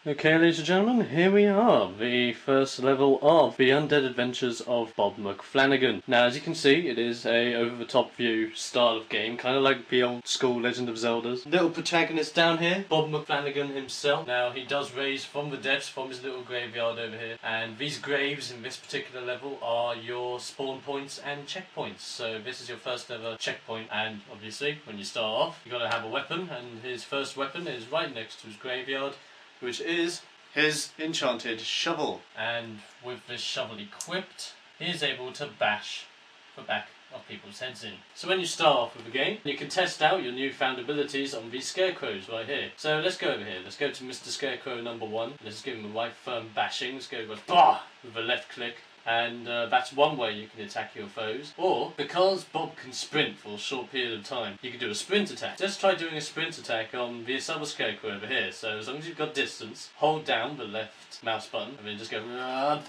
Okay, ladies and gentlemen, here we are, the first level of the Undead Adventures of Bob McFlanagan. Now, as you can see, it is a over-the-top view style of game, kind of like the old school Legend of Zelda's. Little protagonist down here, Bob McFlanagan himself. Now, he does raise from the depths from his little graveyard over here, and these graves in this particular level are your spawn points and checkpoints. So this is your first ever checkpoint, and obviously, when you start off, you've got to have a weapon, and his first weapon is right next to his graveyard, which is his enchanted shovel. And with this shovel equipped, he is able to bash the back of people's heads in. So when you start off with the game, you can test out your newfound abilities on these scarecrows right here. So let's go over here. Let's go to Mr. Scarecrow number 1. Let's give him a right firm bashing. Let's go with bah with a left click. And that's one way you can attack your foes. Or, because Bob can sprint for a short period of time, you can do a sprint attack. Let's try doing a sprint attack on this other scarecrow over here. So as long as you've got distance, hold down the left mouse button and then just go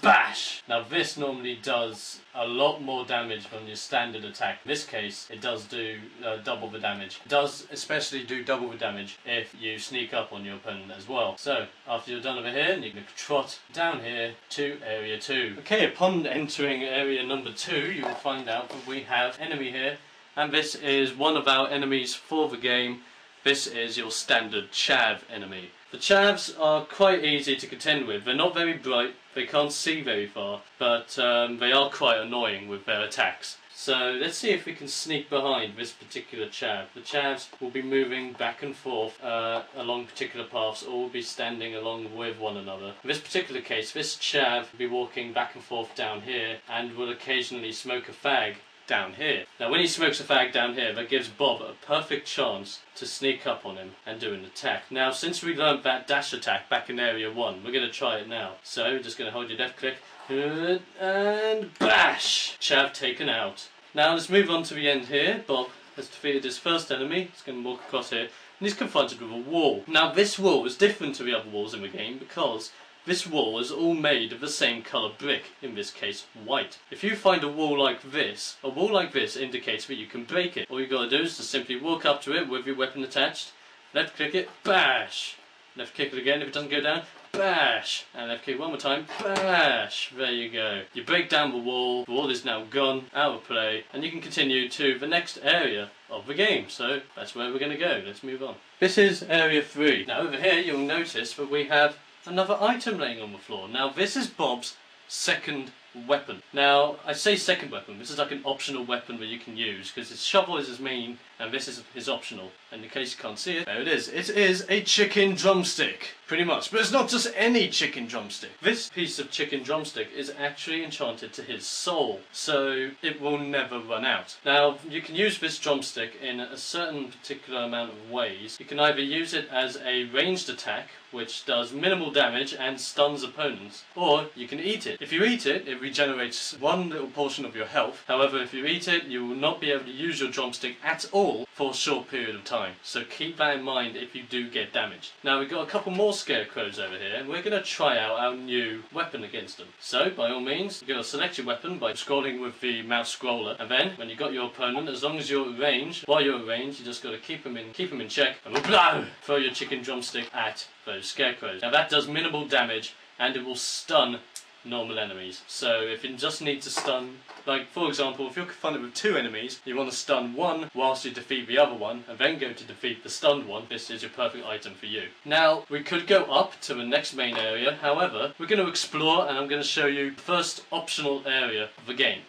bash! Now this normally does a lot more damage than your standard attack. In this case, it does do double the damage. It does especially do double the damage if you sneak up on your opponent as well. So, after you're done over here, you can trot down here to area 2. Okay, upon entering area number 2, you will find out that we have enemy here, and this is one of our enemies for the game. This is your standard chav enemy. The chavs are quite easy to contend with. They're not very bright, they can't see very far, but they are quite annoying with their attacks. So let's see if we can sneak behind this particular chav. The chavs will be moving back and forth along particular paths, or will be standing along with one another. In this particular case, this chav will be walking back and forth down here and will occasionally smoke a fag down here. Now when he smokes a fag down here, that gives Bob a perfect chance to sneak up on him and do an attack. Now since we learned that dash attack back in area 1, we're going to try it now. So we're just going to hold your left click and bash! Chav taken out. Now let's move on to the end here. Bob has defeated his first enemy. He's going to walk across here and he's confronted with a wall. Now this wall is different to the other walls in the game because this wall is all made of the same colour brick, in this case white. If you find a wall like this indicates that you can break it. All you've got to do is to simply walk up to it with your weapon attached, left click it, bash! Left click it again if it doesn't go down, bash! And left click one more time, bash! There you go. You break down the wall is now gone, out of play, and you can continue to the next area of the game. So that's where we're going to go. Let's move on. This is area 3. Now over here you'll notice that we have another item laying on the floor. Now this is Bob's second weapon. Now I say second weapon, this is like an optional weapon that you can use because his shovel is his main and this is his optional. And in case you can't see it, there it is. It is a chicken drumstick, pretty much. But it's not just any chicken drumstick. This piece of chicken drumstick is actually enchanted to his soul, so it will never run out. Now you can use this drumstick in a certain particular amount of ways. You can either use it as a ranged attack, which does minimal damage and stuns opponents, or you can eat it. If you eat it, it regenerates one little portion of your health. However, if you eat it, you will not be able to use your drumstick at all for a short period of time. So keep that in mind if you do get damaged. Now we've got a couple more scarecrows over here, and we're going to try out our new weapon against them. So by all means, you're going to select your weapon by scrolling with the mouse scroller, and then when you've got your opponent, as long as you're at range, while you're at range, you just got to keep them in check, and blah, throw your chicken drumstick at those scarecrows. Now that does minimal damage, and it will stun normal enemies. So if you just need to stun, like for example, if you're confronted with 2 enemies, you want to stun one whilst you defeat the other one, and then go to defeat the stunned one, this is your perfect item for you. Now, we could go up to the next main area, however, we're going to explore and I'm going to show you the first optional area of the game.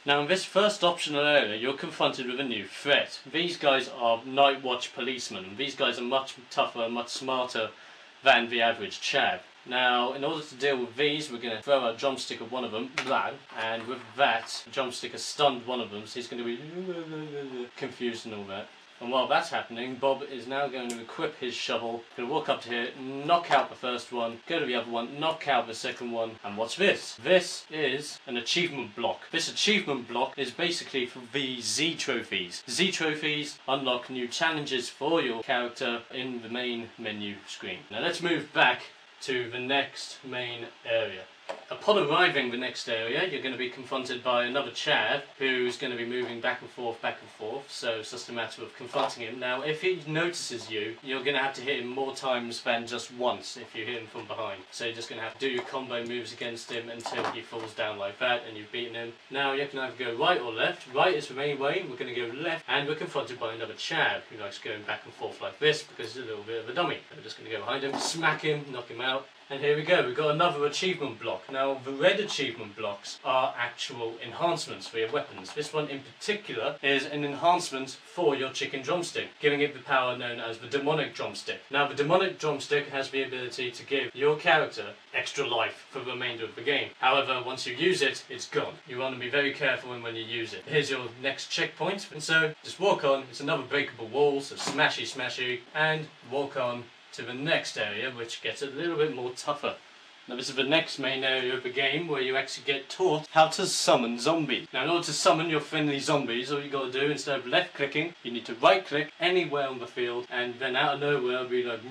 Now in this first optional area, you're confronted with a new threat. These guys are night watch policemen. These guys are much tougher and much smarter than the average chav. Now, in order to deal with these, we're going to throw a drumstick at one of them, and with that, the drumstick has stunned one of them, so he's going to be confused and all that. And while that's happening, Bob is now going to equip his shovel, going to walk up to here, knock out the first one, go to the other one, knock out the second one, and what's this? This is an achievement block. This achievement block is basically for the Z trophies. Z trophies unlock new challenges for your character in the main menu screen. Now let's move back to the next main area. Upon arriving the next area, you're going to be confronted by another chav who's going to be moving back and forth, so it's just a matter of confronting him. Now, if he notices you, you're going to have to hit him more times than just once if you hit him from behind. So you're just going to have to do your combo moves against him until he falls down like that and you've beaten him. Now, you can either go right or left. Right is the main way, we're going to go left, and we're confronted by another chav who likes going back and forth like this because he's a little bit of a dummy. So we're just going to go behind him, smack him, knock him out. And here we go, we've got another achievement block. Now, the red achievement blocks are actual enhancements for your weapons. This one in particular is an enhancement for your chicken drumstick, giving it the power known as the Demonic drumstick. Now, the Demonic drumstick has the ability to give your character extra life for the remainder of the game. However, once you use it, it's gone. You want to be very careful when you use it. Here's your next checkpoint, and so just walk on. It's another breakable wall, so smashy smashy, and walk on to the next area, which gets a little bit more tougher. Now this is the next main area of the game where you actually get taught how to summon zombies. Now in order to summon your friendly zombies, all you got to do, instead of left clicking, you need to right click anywhere on the field, and then out of nowhere be like,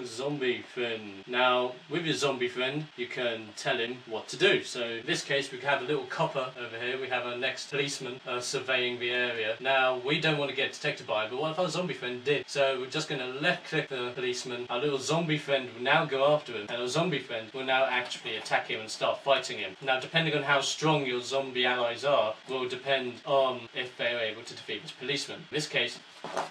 zombie friend. Now with your zombie friend, you can tell him what to do. So in this case we have a little copper over here, we have our next policeman surveying the area. Now we don't want to get detected by it, but what if our zombie friend did? So we're just going to left click the policeman, our little zombie friend will now go after him, and our zombie friend will now actually attack him and start fighting him. Now, depending on how strong your zombie allies are, will depend on if they are able to defeat this policeman. In this case,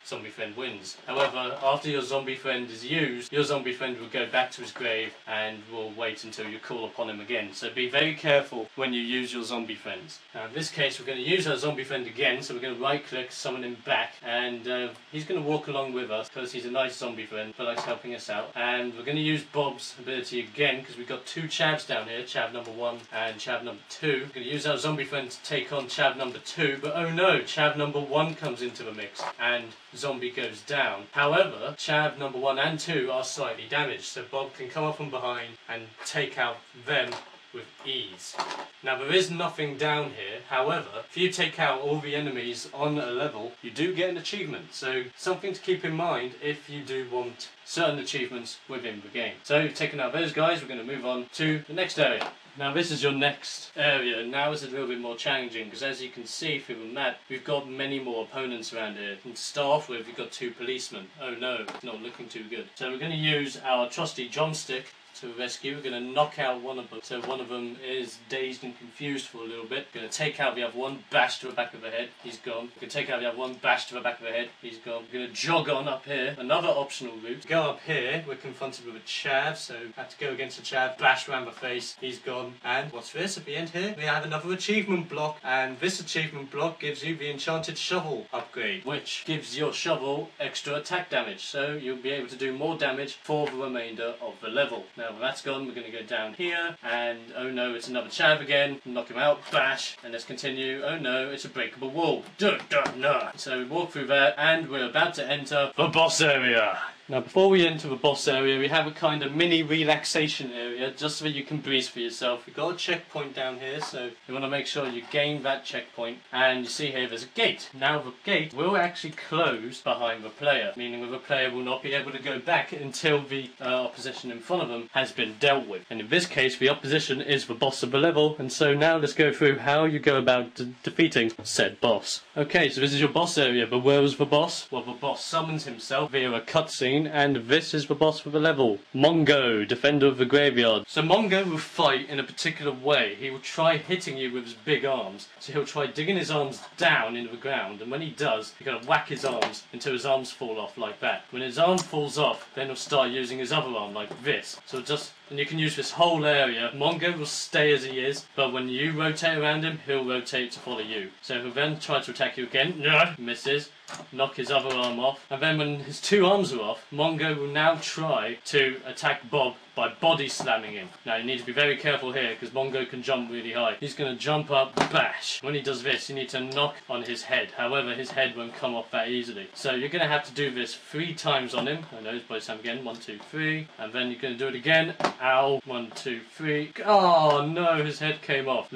zombie friend wins. However, after your zombie friend is used, your zombie friend will go back to his grave and will wait until you call upon him again. So be very careful when you use your zombie friends. Now, in this case, we're going to use our zombie friend again, so we're going to right click, summon him back, and he's going to walk along with us because he's a nice zombie friend who likes helping us out. And we're going to use Bob's ability again because we've got two chavs down here, chav number 1 and chav number 2. We're going to use our zombie friend to take on chav number 2, but oh no, chav number 1 comes into the mix and zombie goes down. However, chav number 1 and 2 are slightly damaged, so Bob can come up from behind and take out them with ease. Now there is nothing down here, however, if you take out all the enemies on a level, you do get an achievement, so something to keep in mind if you do want certain achievements within the game. So taking out those guys, we're going to move on to the next area. Now this is your next area. Now it's a little bit more challenging because as you can see through the map, we've got many more opponents around here. And to start off with, we've got 2 policemen. Oh no, it's not looking too good. So we're going to use our trusty drumstick to rescue. We're going to knock out one of them, so one of them is dazed and confused for a little bit. We're going to take out the other one, bash to the back of the head, he's gone. We're going to take out the other one, bash to the back of the head, he's gone. We're going to jog on up here, another optional route. Go up here, we're confronted with a chav, so have to go against a chav, bash around the face, he's gone. And what's this? At the end here, we have another achievement block, and this achievement block gives you the enchanted shovel upgrade, which gives your shovel extra attack damage, so you'll be able to do more damage for the remainder of the level. Now when that's gone, we're going to go down here, and oh no, it's another chav again. Knock him out, bash, and let's continue. Oh no, it's a breakable wall. So we walk through that, and we're about to enter the boss area. Now before we enter the boss area, we have a kind of mini relaxation area just so that you can breathe for yourself. We've got a checkpoint down here, so you want to make sure you gain that checkpoint. And you see here there's a gate. Now the gate will actually close behind the player, meaning that the player will not be able to go back until the opposition in front of them has been dealt with. And in this case the opposition is the boss of the level, and so now let's go through how you go about defeating said boss. Okay, so this is your boss area, but where was the boss? Well, the boss summons himself via a cutscene, and this is the boss for the level. Mongo, defender of the graveyard. So Mongo will fight in a particular way. He will try hitting you with his big arms. So he'll try digging his arms down into the ground, and when he does, you're going to whack his arms until his arms fall off like that. When his arm falls off, then he'll start using his other arm like this. So and you can use this whole area. Mongo will stay as he is, but when you rotate around him, he'll rotate to follow you. So he'll then try to attack you again. No, misses. Knock his other arm off, and then when his 2 arms are off, Mongo will now try to attack Bob by body slamming him. Now you need to be very careful here because Mongo can jump really high. He's going to jump up, bash. When he does this, you need to knock on his head. However, his head won't come off that easily. So you're going to have to do this 3 times on him. I know it's by time again. 1, 2, 3, and then you're going to do it again. Ow! 1, 2, 3. Oh no, his head came off.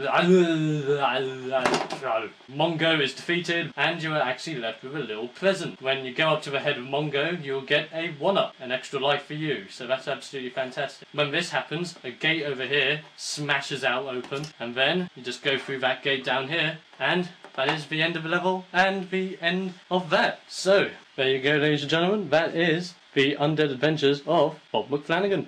Mongo is defeated, and you are actually left with a little present. When you go up to the head of Mongo, you'll get a 1-up, an extra life for you, so that's absolutely fantastic. When this happens, a gate over here smashes out open, and then you just go through that gate down here, and that is the end of the level, and the end of that. So, there you go, ladies and gentlemen, that is the Undead Adventures of Bob McFlanagan.